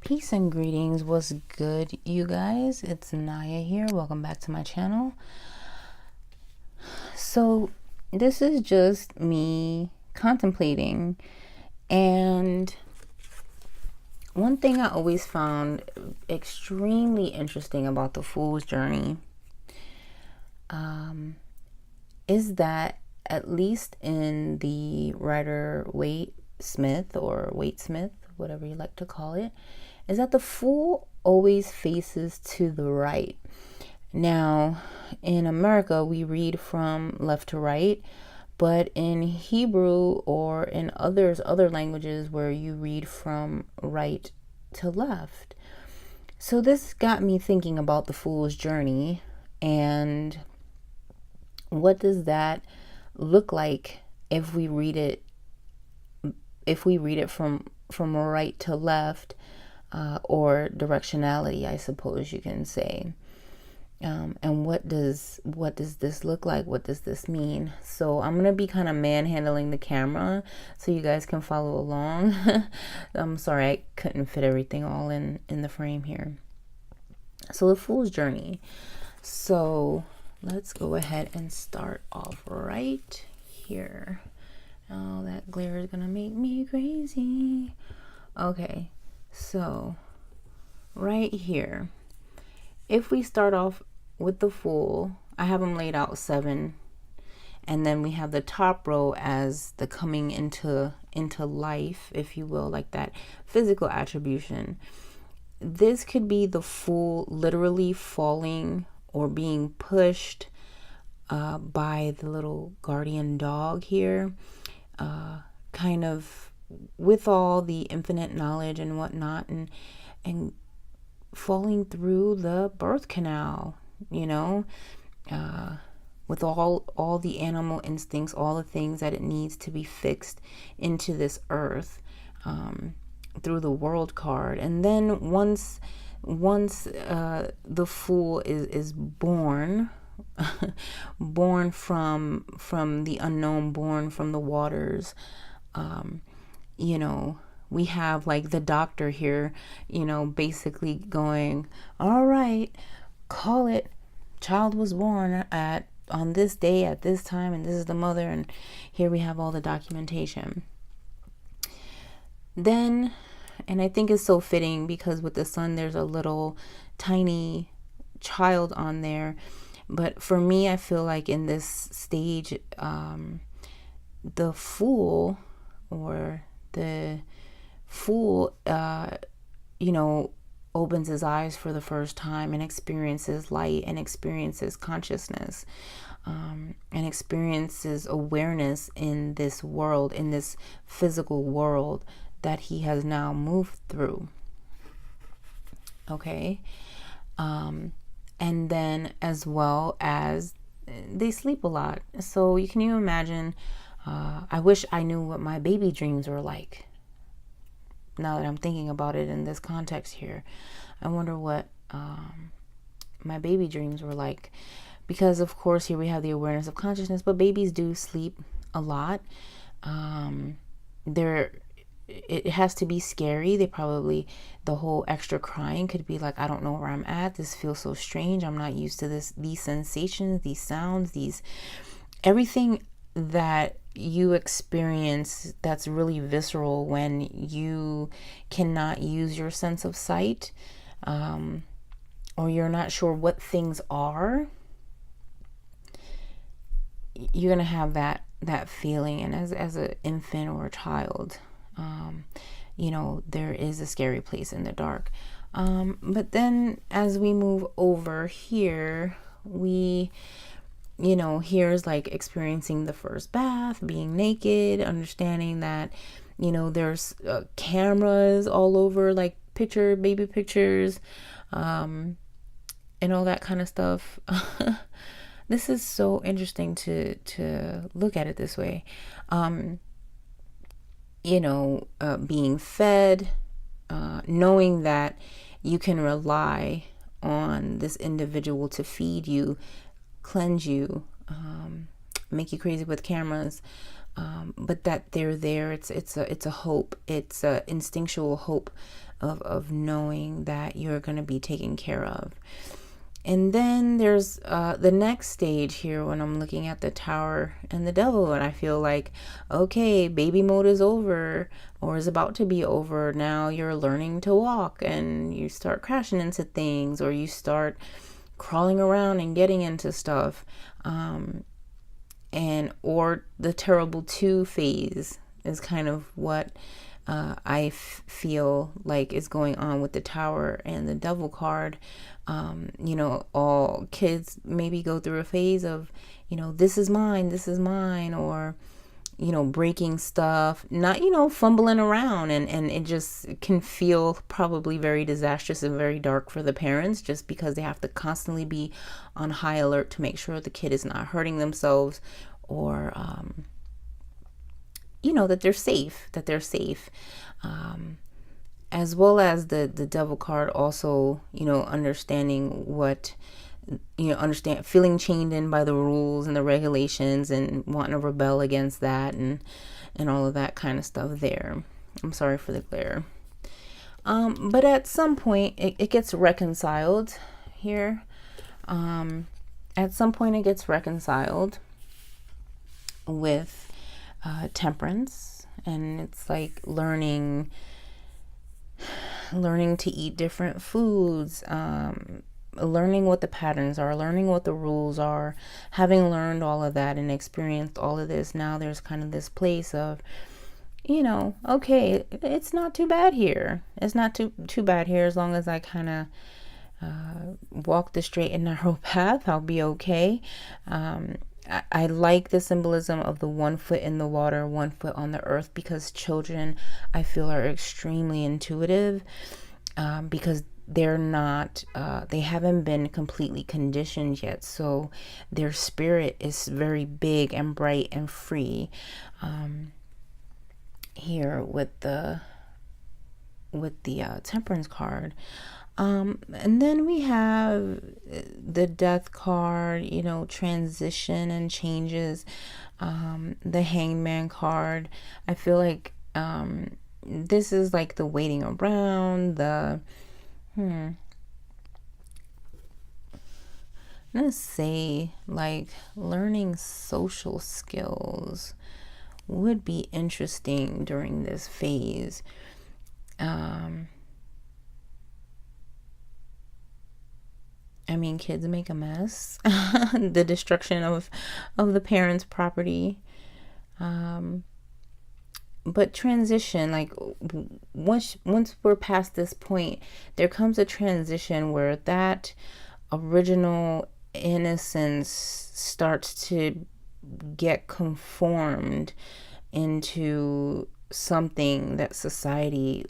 Peace and greetings. What's good, you guys? It's Naya here. Welcome back to my channel. So this is just me contemplating, and one thing I always found extremely interesting about the Fool's Journey is that, at least in the writer Waite Smith, or Waite Smith, whatever you like to call it, is that the fool always faces to the right. Now, in America, we read from left to right, but in Hebrew or in other languages where you read from right to left. So this got me thinking about the fool's journey, and what does that look like if we read it from right to left, or directionality, I suppose you can say. And what does this look like? What does this mean? So I'm gonna be kind of manhandling the camera so you guys can follow along. I'm sorry I couldn't fit everything all in the frame here. So the Fool's Journey. So let's go ahead and start off right here. Oh, that glare is gonna make me crazy. Okay, so right here, if we start off with the Fool, I have them laid out 7, and then we have the top row as the coming into life, if you will, like that physical attribution. This could be the Fool literally falling or being pushed by the little guardian dog here, kind of with all the infinite knowledge and whatnot, and falling through the birth canal, with all the animal instincts, all the things that it needs to be fixed into this earth, through the world card. And then once the Fool is born, born from the unknown, born from the waters, we have like the doctor here, basically going, all right, call it, child was born on this day at this time, and this is the mother, and here we have all the documentation. Then, and I think it's so fitting because with the sun there's a little tiny child on there, but for me, I feel like in this stage, the Fool, or the Fool, opens his eyes for the first time and experiences light, and experiences consciousness, and experiences awareness in this world, in this physical world that he has now moved through. Okay. And then, as well as, they sleep a lot. So can you imagine, I wish I knew what my baby dreams were like. Now that I'm thinking about it in this context here, I wonder what my baby dreams were like. Because of course here we have the awareness of consciousness, but babies do sleep a lot. It has to be scary. The whole extra crying could be like, I don't know where I'm at. This feels so strange. I'm not used to these sensations, these sounds, everything that you experience that's really visceral when you cannot use your sense of sight, or you're not sure what things are. You're gonna have that feeling, and as an infant or a child, there is a scary place in the dark. But then as we move over here, here's like experiencing the first bath, being naked, understanding that, there's cameras all over, like baby pictures, and all that kind of stuff. This is so interesting to look at it this way. Being fed, knowing that you can rely on this individual to feed you, cleanse you, make you crazy with cameras, but that they're there. It's a hope. It's a instinctual hope of knowing that you're going to be taken care of. And then there's the next stage here when I'm looking at the Tower and the Devil, and I feel like, okay, baby mode is over, or is about to be over. Now you're learning to walk, and you start crashing into things, or you start crawling around and getting into stuff. Or the terrible 2 phase is kind of what I feel like is going on with the Tower and the Devil card. All kids maybe go through a phase of, this is mine, or, breaking stuff, not, fumbling around, and it just can feel probably very disastrous and very dark for the parents, just because they have to constantly be on high alert to make sure the kid is not hurting themselves, or, that they're safe. As well as the Devil card also, understanding what, feeling chained in by the rules and the regulations and wanting to rebel against that, and all of that kind of stuff there. I'm sorry for the glare. But at some point it gets reconciled here. At some point it gets reconciled with temperance, and it's like learning to eat different foods, learning what the patterns are, learning what the rules are. Having learned all of that and experienced all of this, now there's kind of this place of, okay, it's not too bad here. It's not too bad here, as long as I kind of walk the straight and narrow path, I'll be okay. I like the symbolism of the 1 foot in the water, 1 foot on the earth, because children, I feel, are extremely intuitive, because they're not, they haven't been completely conditioned yet. So their spirit is very big and bright and free. Here with the temperance card. And then we have the Death card, transition and changes. The Hangman card. I feel like this is like the waiting around, I'm gonna say like learning social skills would be interesting during this phase. Kids make a mess. The destruction of the parents' property. But transition, like once we're past this point, there comes a transition where that original innocence starts to get conformed into something that society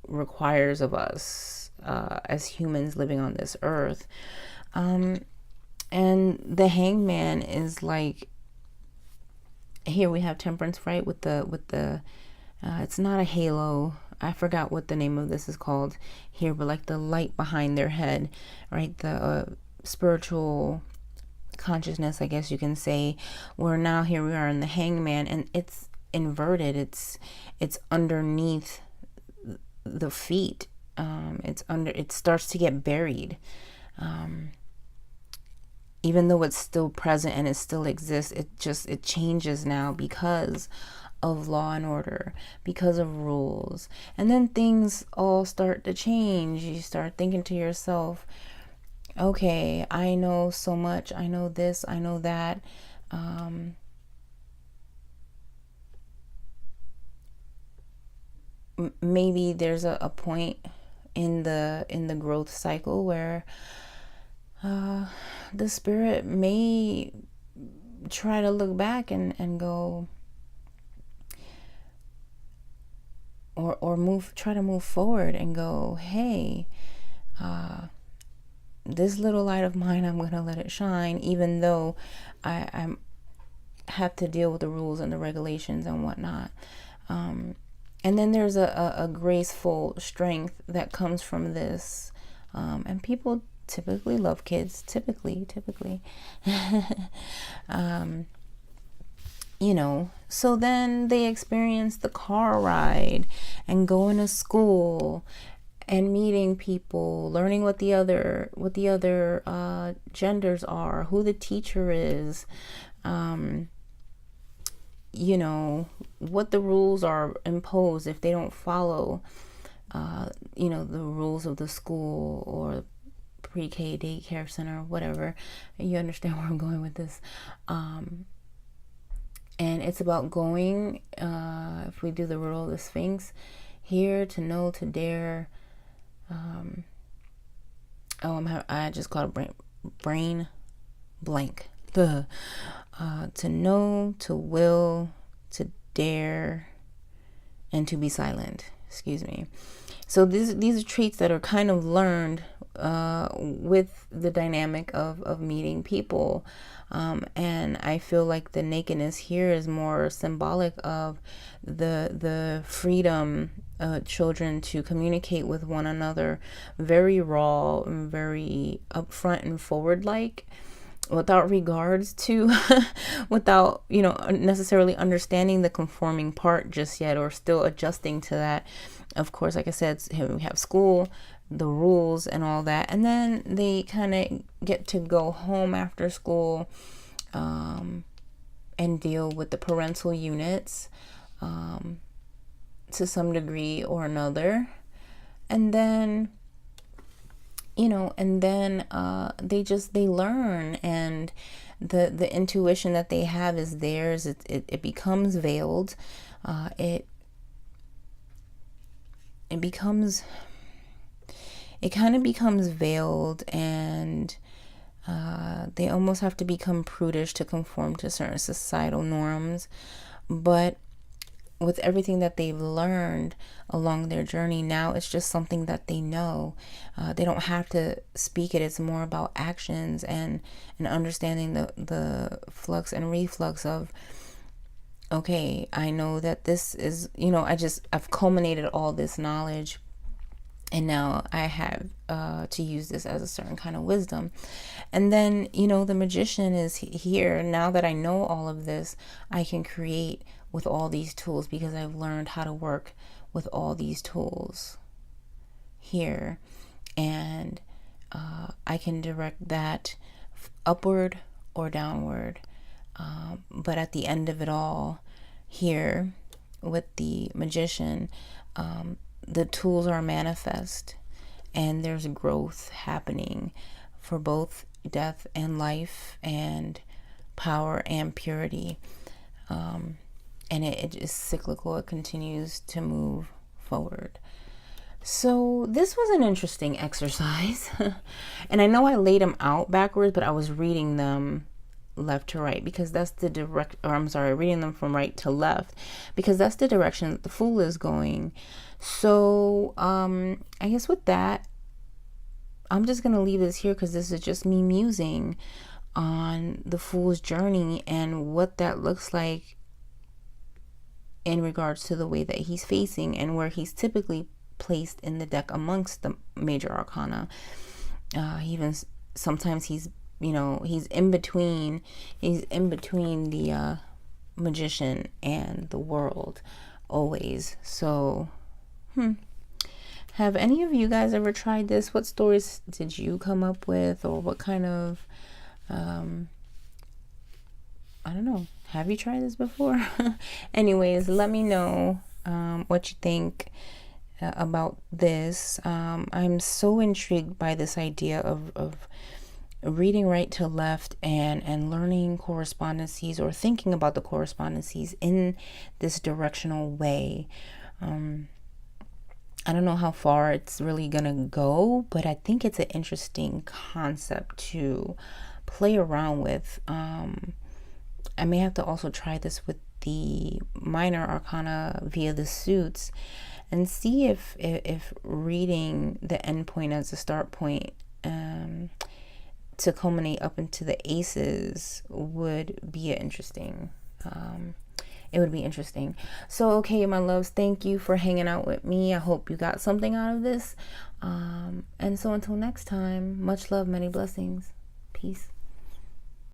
requires of us as humans living on this earth. And the Hangman is like, here we have temperance, right? With the it's not a halo. I forgot what the name of this is called here, but like the light behind their head, right? The spiritual consciousness, I guess you can say. Where now here we are in the Hangman, and it's inverted. It's underneath the feet. It starts to get buried. Even though it's still present and it still exists, it changes now because of law and order, because of rules. And then things all start to change. You start thinking to yourself, okay, I know so much, I know this, I know that. Maybe there's a point in the growth cycle where the spirit may try to look back and go, or try to move forward and go, hey, this little light of mine, I'm gonna let it shine, even though I have to deal with the rules and the regulations and whatnot. And then there's a graceful strength that comes from this, and people typically love kids, typically So then they experience the car ride and going to school and meeting people, learning what the other genders are, who the teacher is, what the rules are imposed if they don't follow, the rules of the school or pre-K daycare center, whatever. You understand where I'm going with this. And it's about going, if we do the rule of the Sphinx, hear, to know, to dare. I just called a brain blank. To know, to will, to dare, and to be silent. Excuse me. So these are traits that are kind of learned with the dynamic of meeting people. And I feel like the nakedness here is more symbolic of the freedom children to communicate with one another, very raw and very upfront and forward, like, without regards to without necessarily understanding the conforming part just yet, or still adjusting to that. Of course, like I said, we have school, the rules and all that, and then they kind of get to go home after school and deal with the parental units to some degree or another. And then they learn, and the intuition that they have is theirs. It becomes veiled. It kind of becomes veiled, and they almost have to become prudish to conform to certain societal norms. But with everything that they've learned along their journey, now it's just something that they know. They don't have to speak it. It's more about actions and understanding the flux and reflux of, okay, I know that this is, I've culminated all this knowledge, and now I have to use this as a certain kind of wisdom. And then, the magician is here. Now that I know all of this, I can create with all these tools, because I've learned how to work with all these tools here. And I can direct that upward or downward. But at the end of it all, here with the magician, the tools are manifest, and there's growth happening for both death and life, and power and purity. And it is cyclical. It continues to move forward. So this was an interesting exercise. And I know I laid them out backwards, but I was reading them left to right, because that's reading them from right to left, because that's the direction that the Fool is going. So I guess with that, I'm just going to leave this here, because this is just me musing on the Fool's journey and what that looks like in regards to the way that he's facing and where he's typically placed in the deck amongst the major arcana. Even sometimes he's in between the magician and the world, always. So have any of you guys ever tried this? What stories did you come up with, or what kind of I don't know, have you tried this before? Anyways, let me know what you think about this. I'm so intrigued by this idea of reading right to left and learning correspondences, or thinking about the correspondences in this directional way. I don't know how far it's really gonna go, but I think it's an interesting concept to play around with. I may have to also try this with the minor arcana via the suits, and see if reading the end point as a start point to culminate up into the aces would be interesting. It would be interesting. So, okay, my loves, thank you for hanging out with me. I hope you got something out of this. And so until next time, much love, many blessings. Peace.